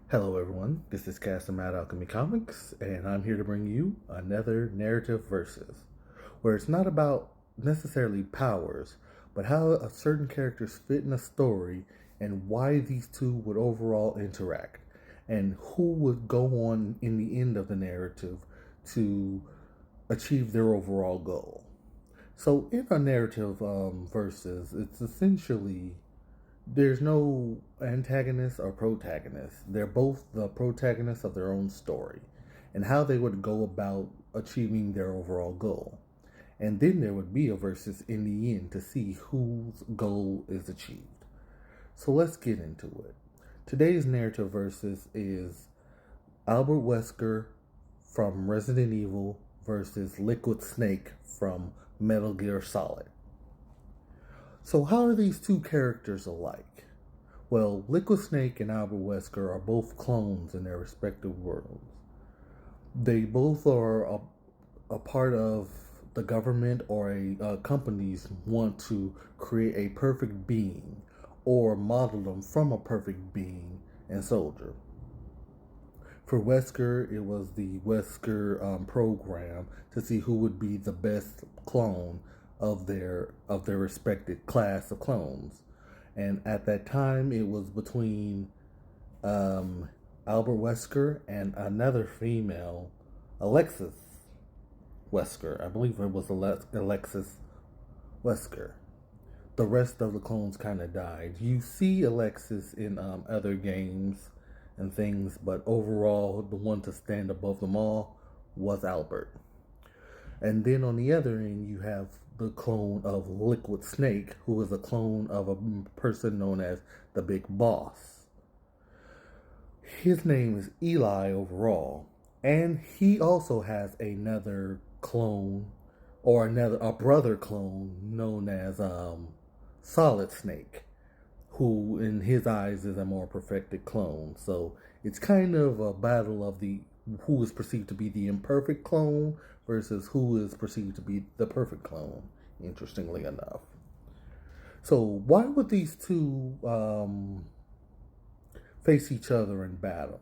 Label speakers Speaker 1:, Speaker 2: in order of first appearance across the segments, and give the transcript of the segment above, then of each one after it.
Speaker 1: Hello, everyone. This is Cast Mad Alchemy Comics, and I'm here to bring you another narrative versus, where it's not about necessarily powers, but how a certain characters fit in a story and why these two would overall interact, and who would go on in the end of the narrative to achieve their overall goal. So, in a narrative versus, it's essentially there's no antagonist or protagonist. They're both the protagonists of their own story and how they would go about achieving their overall goal. And then there would be a versus in the end to see whose goal is achieved. So let's get into it. Today's narrative versus is Albert Wesker from Resident Evil versus Liquid Snake from Metal Gear Solid. So, how are these two characters alike? Well, Liquid Snake and Albert Wesker are both clones in their respective worlds. They both are a part of the government or companies want to create a perfect being or model them from a perfect being and soldier. For Wesker, it was the Wesker program to see who would be the best clone of their respected class of clones. And at that time, it was between Albert Wesker and another female, Alexis Wesker. I believe it was Alexis Wesker. The rest of the clones kind of died. You see Alexis in other games and things, but overall, the one to stand above them all was Albert. And then on the other end, you have the clone of Liquid Snake, who is a clone of a person known as the Big Boss. His name is Eli overall, and he also has another clone, or a brother clone known as Solid Snake, who in his eyes is a more perfected clone. So it's kind of a battle of the who is perceived to be the imperfect clone versus who is perceived to be the perfect clone, interestingly enough. So why would these two face each other in battle?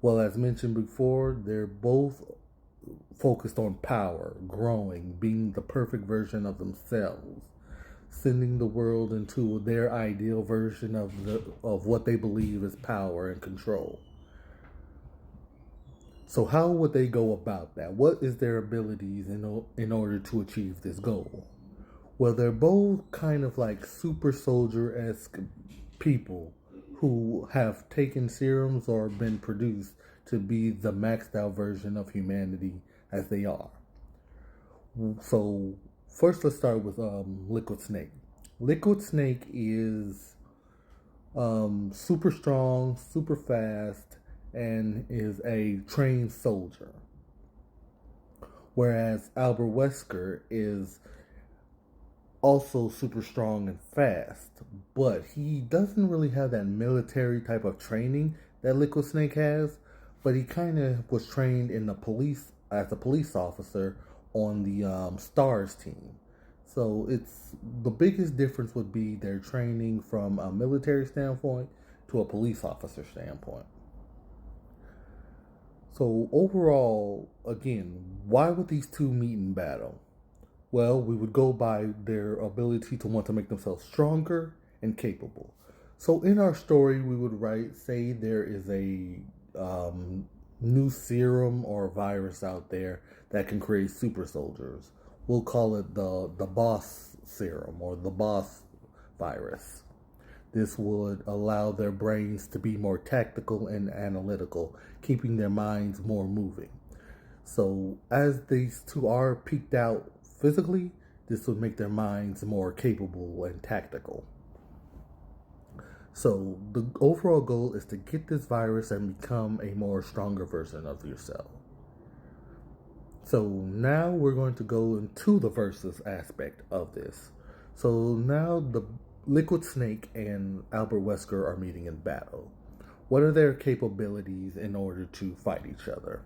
Speaker 1: Well, as mentioned before, they're both focused on power, growing, being the perfect version of themselves, sending the world into their ideal version of what they believe is power and control. So how would they go about that? What is their abilities in order to achieve this goal? Well, they're both kind of like super soldier-esque people who have taken serums or been produced to be the maxed out version of humanity as they are. So first, let's start with Liquid Snake. Liquid Snake is super strong, super fast, and is a trained soldier. Whereas Albert Wesker is also super strong and fast, but he doesn't really have that military type of training that Liquid Snake has. But he kind of was trained in the police as a police officer on the Stars team. So it's the biggest difference would be their training from a military standpoint to a police officer standpoint. So overall, again, why would these two meet in battle? Well, we would go by their ability to want to make themselves stronger and capable. So in our story, we would write, say there is a new serum or virus out there that can create super soldiers. We'll call it the boss serum or the boss virus. This would allow their brains to be more tactical and analytical, keeping their minds more moving. So, as these two are peaked out physically, this would make their minds more capable and tactical. So, the overall goal is to get this virus and become a more stronger version of yourself. So, now we're going to go into the versus aspect of this. So, now the Liquid Snake and Albert Wesker are meeting in battle. What are their capabilities in order to fight each other?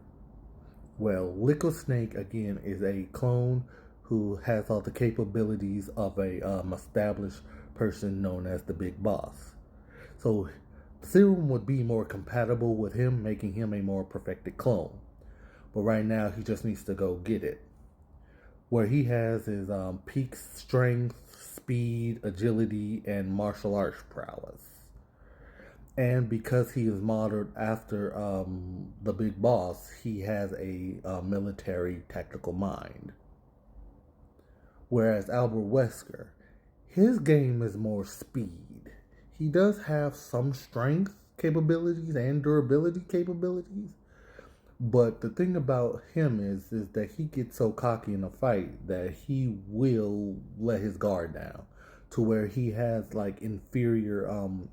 Speaker 1: Well, Liquid Snake, again, is a clone who has all the capabilities of a established person known as the Big Boss. So serum would be more compatible with him, making him a more perfected clone. But right now, he just needs to go get it. Where he has his peak strength, speed, agility, and martial arts prowess. And because he is modeled after the big boss, he has a military tactical mind. Whereas Albert Wesker, his game is more speed. He does have some strength capabilities and durability capabilities, but the thing about him is that he gets so cocky in a fight that he will let his guard down, to where he has like inferior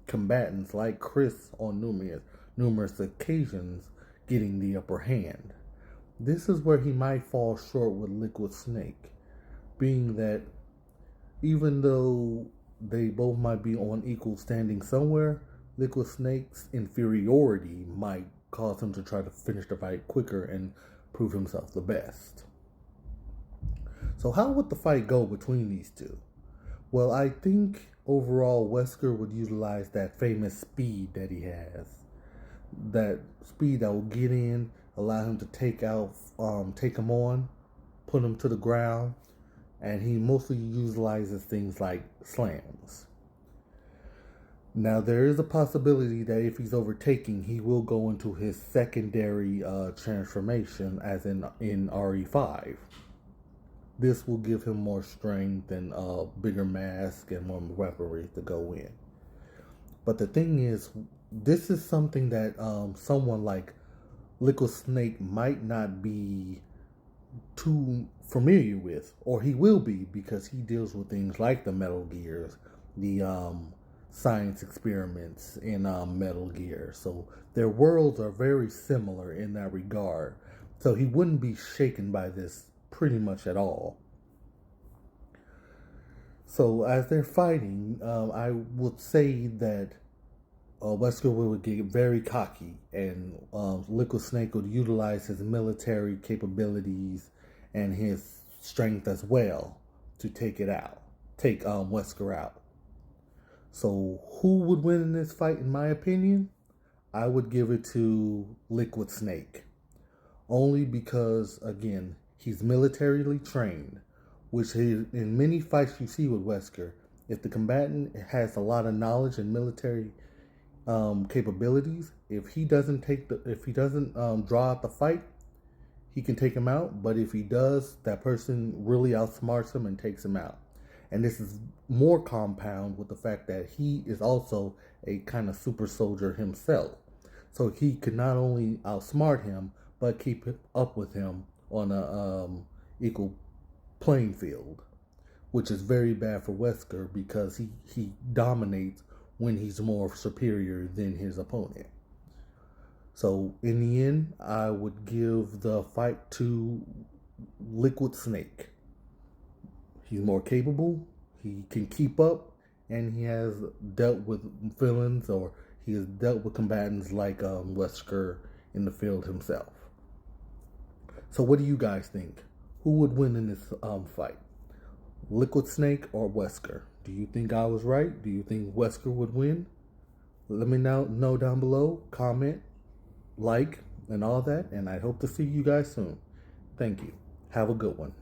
Speaker 1: combatants like Chris on numerous occasions getting the upper hand. This is where he might fall short with Liquid Snake, being that even though they both might be on equal standing somewhere, Liquid Snake's inferiority might cause him to try to finish the fight quicker and prove himself the best. So how would the fight go between these two? Well, I think overall Wesker would utilize that famous speed that he has. That speed that will get in, allow him to take him on, put him to the ground, and he mostly utilizes things like slams. Now, there is a possibility that if he's overtaking, he will go into his secondary transformation, as in RE5. This will give him more strength and bigger mask and more weaponry to go in. But the thing is, this is something that someone like Liquid Snake might not be too familiar with, or he will be, because he deals with things like the Metal Gears, the science experiments in Metal Gear. So their worlds are very similar in that regard. So he wouldn't be shaken by this pretty much at all. So as they're fighting, I would say that Wesker would get very cocky, and Liquid Snake would utilize his military capabilities and his strength as well to take Wesker out. So who would win in this fight, in my opinion? I would give it to Liquid Snake. Only because, again, he's militarily trained, which in many fights you see with Wesker, if the combatant has a lot of knowledge and military capabilities, if he doesn't draw out the fight, he can take him out. But if he does, that person really outsmarts him and takes him out. And this is more compound with the fact that he is also a kind of super soldier himself. So he could not only outsmart him, but keep up with him on a equal playing field, which is very bad for Wesker because he dominates when he's more superior than his opponent. So in the end, I would give the fight to Liquid Snake. He's more capable, he can keep up, and he has dealt with villains, or he has dealt with combatants like Wesker in the field himself. So what do you guys think? Who would win in this fight? Liquid Snake or Wesker? Do you think I was right? Do you think Wesker would win? Let me know down below. Comment, like, and all that. And I hope to see you guys soon. Thank you. Have a good one.